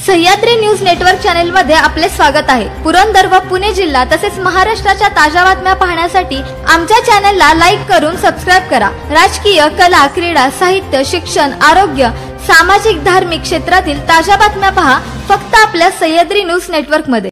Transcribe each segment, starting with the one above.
Sahyadri news network channel मध्ये आपले स्वागत आहे। पुरंदर व पुणे जिल्हा तसेच महाराष्ट्राच्या ताज्या बातम्या पाहण्यासाठी आमच्या चॅनलला लाईक करून सबस्क्राइब करा। राजकीय, कला, क्रीडा, साहित्य, शिक्षण, आरोग्य, सामाजिक, धार्मिक क्षेत्रातील ताज्या बातम्या पहा फक्त आपल्या सह्याद्री न्यूज नेटवर्क मध्ये।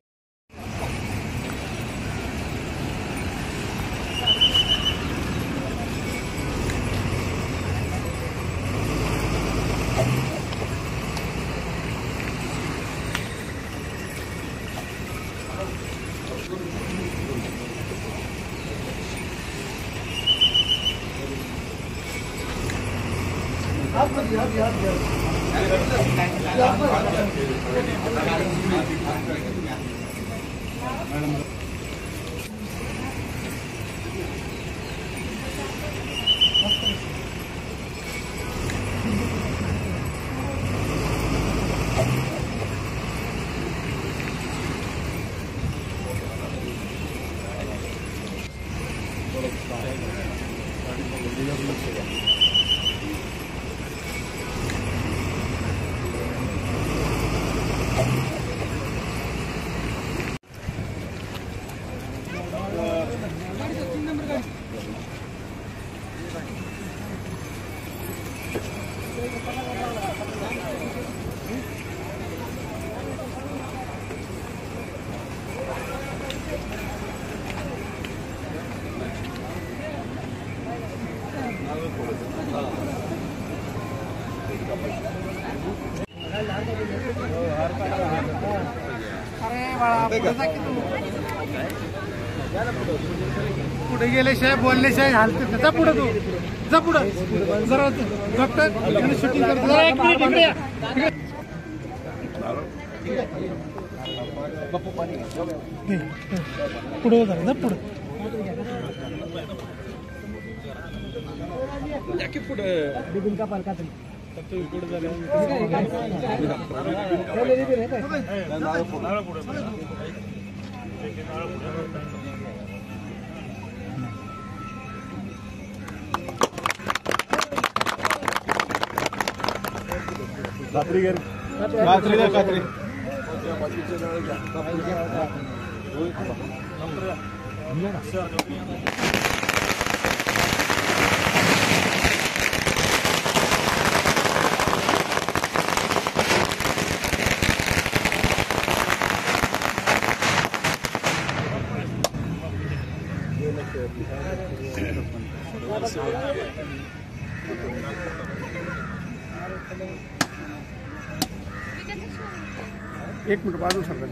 पुढे गेल्याशिवाय बोलल्याशिवाय हालत जा पुढे तू जा पुढे जरा डॉक्टर शूटिंग करतो जरा एक मिनिट इकडे या पुढे जा पुढे जाकी पुढे बिबिन का पालका तू पुढे झालं खात्री कर खात्री दे खात्री एक मिनिट बाजू सरकार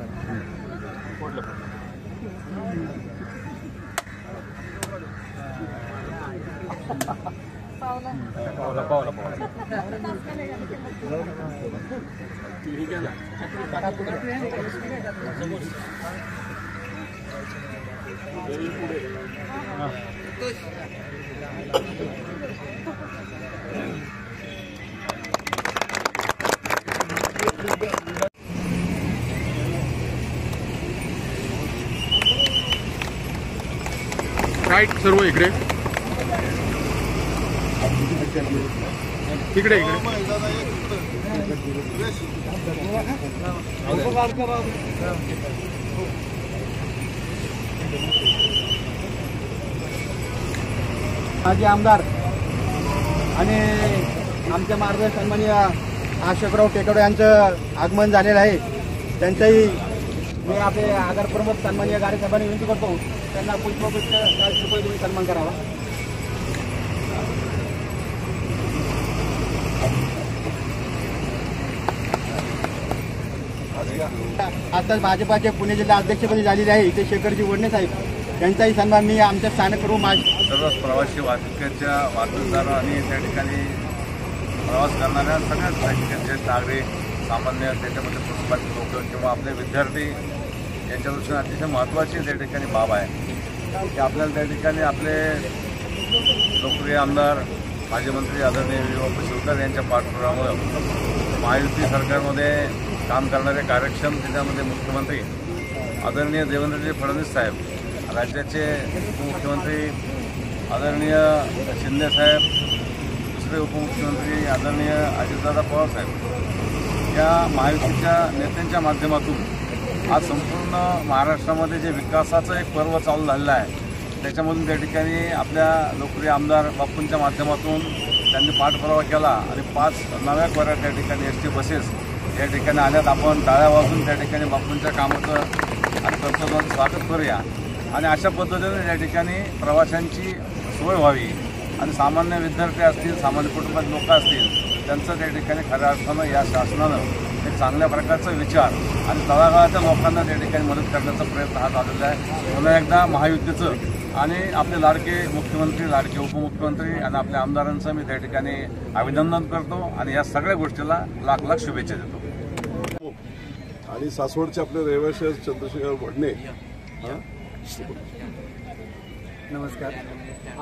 राईट सर्व इकडे इकडे इकडे माजी आमदार आणि आमच्या मार्गदर्शक सन्माननीय अशोकराव टेकवडे यांचं आगमन झालेलं आहे। त्यांचाही मी आपले आगार प्रमुख सन्माननीय कार्यसभाने विनंती करतो त्यांना पुष्पगुच्छ 40 रुपये तुम्ही सन्मान करावा। आताच भाजपाचे पुणे जिल्हा अध्यक्षपदी झालेले आहे ते शेखरजी वडणे साहेब त्यांचाही सन्मान मी आमच्या स्थानिक करून सर्व प्रवासी वाहतुकीच्या वाहतूकदार आणि त्या ठिकाणी प्रवास करणाऱ्या सगळ्याच ज्येष्ठ नागरिक सामान्य त्याच्यामध्ये कुटुंबातील लोक किंवा आपले विद्यार्थी यांच्या दृष्टीने अतिशय महत्त्वाची त्या ठिकाणी बाब आहे की आपल्याला त्या ठिकाणी आपले लोकप्रिय आमदार माजी मंत्री आदरणीय विजय शिवकर यांच्या पाठपुराव्यामुळे महायुती सरकारमध्ये काम करणारे कार्यक्षम त्याच्यामध्ये मुख्यमंत्री आदरणीय देवेंद्रजी फडणवीस साहेब, राज्याचे उपमुख्यमंत्री आदरणीय शिंदे साहेब, दुसरे उपमुख्यमंत्री आदरणीय अजितदादा पवार साहेब या महायुतीच्या नेत्यांच्या माध्यमातून आज संपूर्ण महाराष्ट्रामध्ये जे विकासाचं एक पर्व चालू झालेलं आहे त्याच्यामधून त्या ठिकाणी आपल्या लोकप्रिय आमदार बापूंच्या माध्यमातून त्यांनी पाठपुरावा केला आणि 5 नव्या कोऱ्या त्या ठिकाणी एसटी बसेस या ठिकाणी आल्यात. आपण टाळ्या वाजून त्या ठिकाणी बापूंच्या कामाचं आणि कर्तव्याचं स्वागत करूया आणि अशा पद्धतीने या ठिकाणी प्रवाशांची सोय व्हावी आणि सामान्य विद्यार्थी असतील, सामान्य कुटुंबातील लोक असतील, त्यांचं त्या ठिकाणी खऱ्या अर्थानं या शासनानं एक चांगल्या प्रकारचा विचार आणि तळागाळाच्या लोकांना त्या ठिकाणी मदत करण्याचा प्रयत्न हा चाललेला आहे. पुन्हा एकदा महायुतीचं आणि आपले लाडके मुख्यमंत्री, लाडके उपमुख्यमंत्री आणि आपल्या आमदारांचं मी त्या ठिकाणी अभिनंदन करतो आणि या सगळ्या गोष्टीला लाख लाख शुभेच्छा देतो. आणि सासवडचे आपले रहिवासी चंद्रशेखर वडणे. नमस्कार.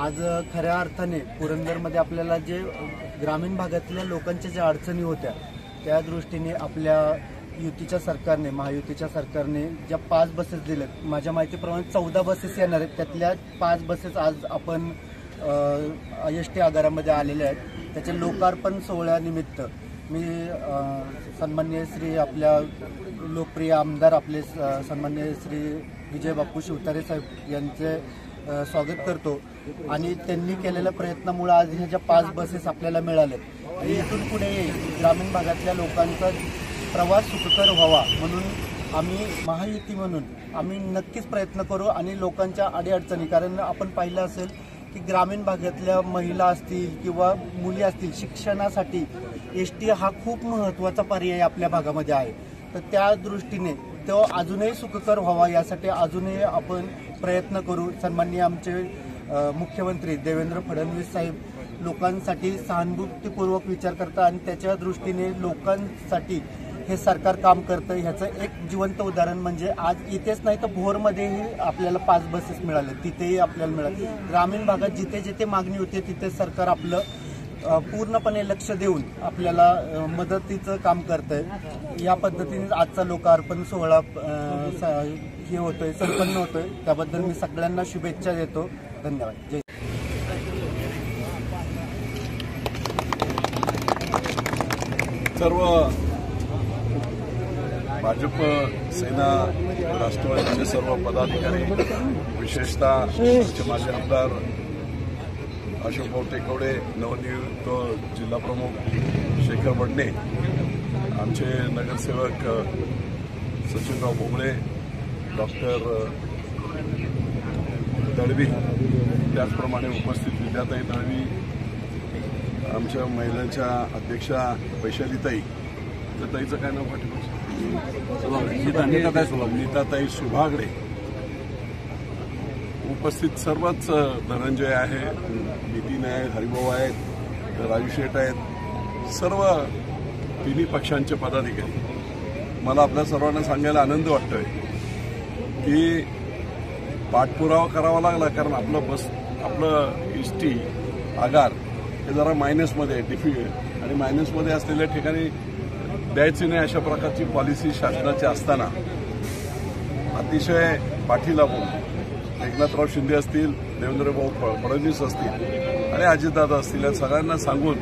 आज खऱ्या अर्थाने पुरंदरमध्ये आपल्याला जे ग्रामीण भागातल्या लोकांच्या ज्या अडचणी होत्या त्या दृष्टीने आपल्या युतीच्या सरकारने, महायुतीच्या सरकारने ज्या 5 बसेस दिल्यात, माझ्या माहितीप्रमाणे 14 बसेस येणार आहेत. त्यातल्या 5 बसेस आज आपण एसटी आगारामध्ये आलेल्या आहेत. त्याच्या लोकार्पण सोहळ्यानिमित्त मी सन्माननीय श्री आपल्या लोकप्रिय आमदार आपले सन्माननीय श्री विजय बापू शिवतारे साहेब यांचे स्वागत करतो आणि त्यांनी केलेल्या प्रयत्नामुळे आज ह्या ज्या 5 बसेस आपल्याला मिळाल्या आणि इथून पुढे ग्रामीण भागातल्या लोकांचा प्रवास सुखकर व्हावा म्हणून आम्ही महायुती म्हणून आम्ही नक्कीच प्रयत्न करू आणि लोकांच्या अडीअडचणी, कारण आपण पाहिलं असेल की ग्रामीण भागातल्या महिला असतील किंवा मुली असतील शिक्षणासाठी एसटी हा खूप महत्त्वाचा पर्याय आपल्या भागामध्ये आहे. तर त्या दृष्टीने तो अजूनही सुखकर व्हावा यासाठी अजूनही आपण प्रयत्न करू. सन्माननीय आमचे मुख्यमंत्री देवेंद्र फडणवीस साहेब लोकांसाठी सहानुभूतीपूर्वक विचार करतात आणि त्याच्या दृष्टीने लोकांसाठी हे सरकार काम करतं. ह्याचं एक जिवंत उदाहरण म्हणजे आज इथेच नाही तर भोरमध्येही आपल्याला 5 बसेस मिळाले, तिथेही आपल्याला मिळाले. ग्रामीण भागात जिथे जिथे मागणी होते तिथे सरकार आपलं पूर्णपणे लक्ष देऊन आपल्याला मदतीचं काम करतंय. या पद्धतीने आजचा लोकार्पण सोहळा हे होतोय, संपन्न होतोय. त्याबद्दल मी सगळ्यांना शुभेच्छा देतो. धन्यवाद. जय. सर्व भाजप, सेना, राष्ट्रवादीचे सर्व पदाधिकारी, विशेषतः आमचे माजी आमदार अशोकभाऊ टेकवडे, नवनियुक्त जिल्हाप्रमुख शेखर वडणे, आमचे नगरसेवक सचिनराव भोमळे, डॉक्टर दळवी, त्याचप्रमाणे उपस्थित विद्याताई दळवी, आमच्या महिलांच्या अध्यक्षा वैशालीताई, त्या ताईचं काय नाव पाठवलं, नीताताई सुभागडे, उपस्थित सर्वच, धनंजय आहे, नितीन आहे, हरिभाऊ आहेत, राजू शेठ आहेत, सर्व तिन्ही पक्षांचे पदाधिकारी. मला आपल्या सर्वांना सांगायला आनंद वाटतोय की पाठपुरावा करावा लागला, कारण आपलं एसटी आगार हे जरा मायनसमध्ये आहे, आणि मायनसमध्ये असलेल्या ठिकाणी द्यायची नाही अशा प्रकारची पॉलिसी शासनाची असताना अतिशय पाठी लागून एकनाथराव शिंदे असतील, देवेंद्रभाऊ फडणवीस असतील आणि अजितदादा असतील या सगळ्यांना सांगून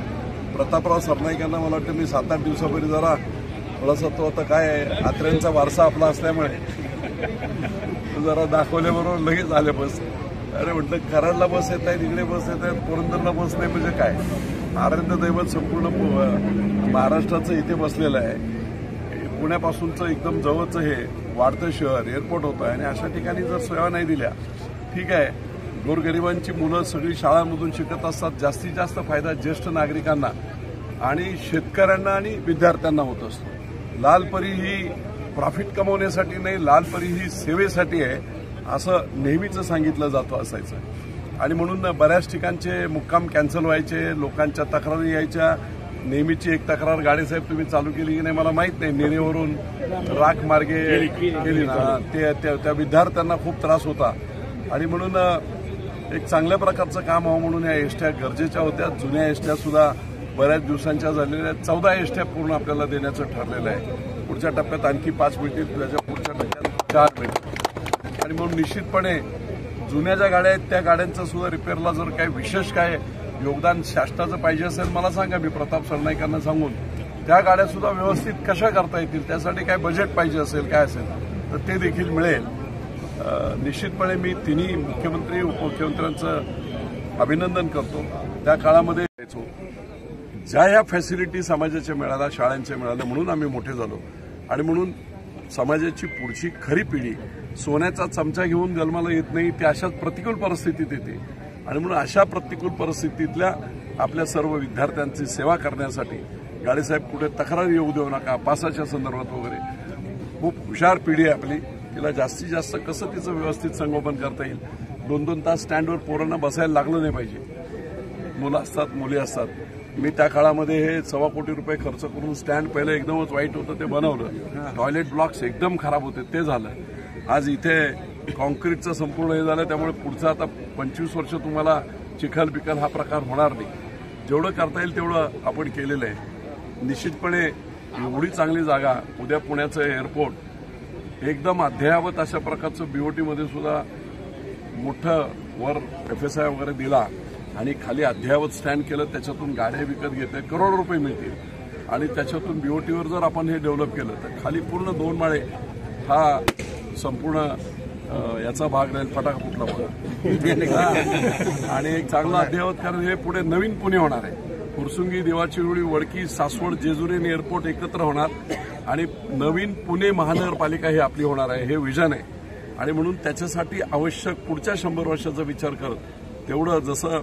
प्रतापराव सरनाईक यांना मला वाटतं मी 7-8 दिवसापूर्वी जरा थोडासा तो आता काय आत्र्यांचा वारसा आपला असल्यामुळे जरा दाखवल्याबरोबर लगेच आले बस. अरे म्हटलं कराडला बस येत आहेत, इकडे बस येत आहेत, पुरंदरला बस नाही म्हणजे काय. आराध्य दैवत संपूर्ण महाराष्ट्राचं इथे बसलेलं आहे. पुण्यापासूनचं एकदम जवळचं हे वाढतं शहर, एअरपोर्ट होतं आणि अशा ठिकाणी जर सेवा नाही दिल्या, ठीक आहे, गोरगरिबांची मुलं सगळी शाळांमधून शिकत असतात, जास्तीत जास्त फायदा ज्येष्ठ नागरिकांना आणि शेतकऱ्यांना आणि विद्यार्थ्यांना होत असतो. लालपरी ही प्रॉफिट कमवण्यासाठी नाही, लालपरी ही सेवेसाठी आहे असं नेहमीच सांगितलं जातं असायचं. आणि म्हणून बऱ्याच ठिकाणचे मुक्काम कॅन्सल व्हायचे, लोकांच्या तक्रारी यायच्या. नेहमीची एक तक्रार गाडेसाहेब तुम्ही चालू केली की नाही मला माहीत नाही, नेरेवरून राख मार्गे केली ना, त्या विद्यार्थ्यांना खूप त्रास होता. आणि म्हणून एक चांगल्या प्रकारचं काम व्हावं म्हणून या एसट्या गरजेच्या होत्या. जुन्या एसट्या सुद्धा बऱ्याच दिवसांच्या झालेल्या आहेत. 14 एसट्या पूर्ण आपल्याला देण्याचं ठरलेलं आहे. पुढच्या टप्प्यात आणखी 5 मिळतील, त्याच्या पुढच्या टप्प्यात 4 मिळतील. आणि म्हणून निश्चितपणे जुन्या ज्या गाड्या आहेत त्या गाड्यांचं सुद्धा रिपेअरला जर काही विशेष काय योगदान शासनाचं पाहिजे असेल मला सांगा, मी प्रताप सरनाईकांना सांगून त्या गाड्या सुद्धा व्यवस्थित कशा करता येतील, त्यासाठी काय बजेट पाहिजे असेल, काय असेल तर ते देखील मिळेल. निश्चितपणे मी तिन्ही मुख्यमंत्री उपमुख्यमंत्र्यांचं अभिनंदन करतो. त्या काळामध्ये ज्या ह्या फॅसिलिटी समाजाच्या मिळाल्या, शाळांच्या मिळाल्या, म्हणून आम्ही मोठे झालो आणि म्हणून समाजाची पुढची खरी पिढी सोन्याचा चमचा घेऊन जन्माला येत नाही, ती अशाच प्रतिकूल परिस्थितीत येते. आणि म्हणून अशा प्रतिकूल परिस्थितीतल्या आपल्या सर्व विद्यार्थ्यांची सेवा करण्यासाठी गाडेसाहेब कुठे तक्रार येऊ देऊ नका, पासाच्या संदर्भात वगैरे. खूप हुशार पिढी आहे आपली, तिला जास्तीत जास्त कसं तिचं व्यवस्थित संगोपन करता येईल. 2-2 तास स्टँडवर पोरांना बसायला लागलं नाही पाहिजे. मुलं असतात, मुली असतात. मी त्या काळामध्ये हे 1.25 कोटी रुपये खर्च करून स्टँड पहिलं एकदमच वाईट होतं ते बनवलं. टॉयलेट ब्लॉक्स एकदम खराब होते, ते झालं. आज इथे कॉन्क्रीटचं संपूर्ण हे झालं, त्यामुळे पुढचं आता 25 वर्ष तुम्हाला चिखल बिखल हा प्रकार होणार नाही. जेवढं करता येईल तेवढं आपण केलेलं आहे. निश्चितपणे एवढी चांगली जागा, उद्या पुण्याचं एअरपोर्ट एकदम अद्ययावत अशा प्रकारचं बीओटीमध्ये सुद्धा मोठं वर FSI वगैरे दिला आणि खाली अद्ययावत स्टँड केलं, त्याच्यातून गाड्या विकत घेते, करोडो रुपये मिळतील. आणि त्याच्यातून बीओटीवर जर आपण हे डेव्हलप केलं तर खाली पूर्ण 2 माळे हा संपूर्ण याचा भाग राहील, फटाका कुठला बघा. आणि एक चांगलं अद्ययावत, कारण हे पुढे नवीन पुणे होणार आहे. फुरसुंगी, देवाचिरोली, वडकी, सासवड, जेजुरी आणि एअरपोर्ट एकत्र होणार आणि नवीन पुणे महानगरपालिका ही आपली होणार आहे, हे विजन आहे. आणि म्हणून त्याच्यासाठी आवश्यक पुढच्या 100 वर्षाचा विचार करत तेवढं जसं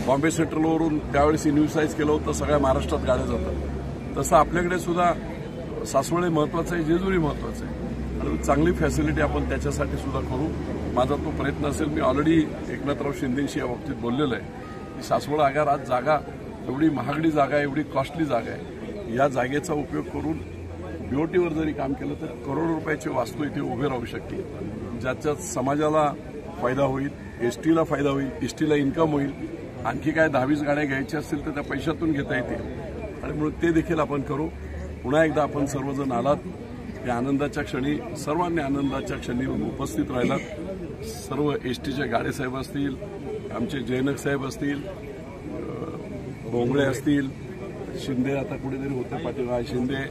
बॉम्बे सेंट्रलवरून त्यावेळेस इन्व्हिसाइज केलं होतं, सगळ्या महाराष्ट्रात गाड्या जातात, तसं आपल्याकडे सुद्धा सासवड महत्वाचं आहे, जेजुरी महत्वाचं आहे. आणि चांगली फॅसिलिटी आपण त्याच्यासाठी सुद्धा करू. माझा तो प्रयत्न असेल. मी ऑलरेडी एकनाथराव शिंदेशी या बाबतीत बोललेलो आहे की सासवड आगार आज जागा एवढी महागडी जागा आहे, एवढी कॉस्टली जागा आहे. या जागेचा उपयोग करून बीओटीवर जरी काम केलं तर करोडो रुपयाची वास्तू इथे उभे राहू शकते, ज्याच्यात समाजाला फायदा होईल, एसटीला फायदा होईल, एसटीला इन्कम होईल. आणखी काय 10-20 गाड्या घ्यायच्या असतील तर त्या पैशातून घेता येतील आणि म्हणून ते देखील आपण करू. पुन्हा एकदा आपण सर्वजण आलात या आनंदाच्या क्षणी, सर्वांनी आनंदाच्या क्षणी उपस्थित राहिलात. सर्व एसटीचे गाडेसाहेब असतील, आमचे जैनक साहेब असतील, भोंगळे असतील, शिंदे आता कुठेतरी होते पाठीमागे शिंदे,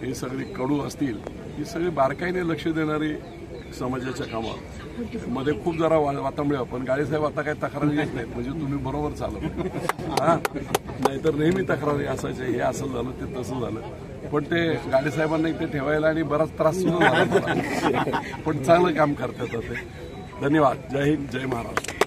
हे सगळे कडू असतील, ही सगळी बारकाईने लक्ष देणारी समाजाच्या कामावर. मध्ये खूप जरा वातांबळे, पण गाडेसाहेब आता काही तक्रारी येत नाहीत, म्हणजे तुम्ही बरोबर चालव. हा, नाहीतर नेहमी तक्रारी असायच्या, हे असं झालं, ते तसं झालं. पण ते गाडेसाहेबांना इथे ठेवायला आणि बराच त्रास सुद्धा झाला, पण चांगलं काम करतात ते. धन्यवाद. जय हिंद, जय महाराष्ट्र.